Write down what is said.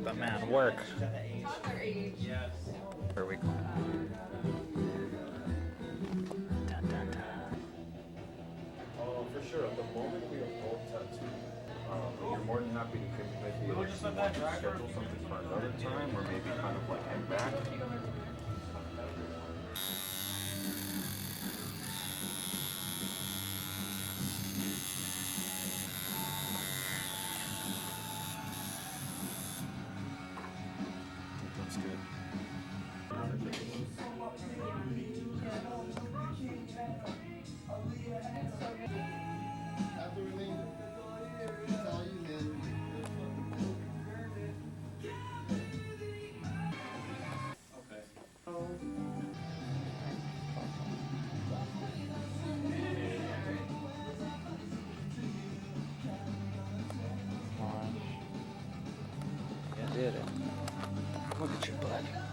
Let the man work. Where we going? Dun, dun, dun. Oh, for sure. At the moment, we are both tattooed. You're more than happy to maybe like, schedule something for another time, or maybe kind of like head back. That's good. You did it. Look at your butt.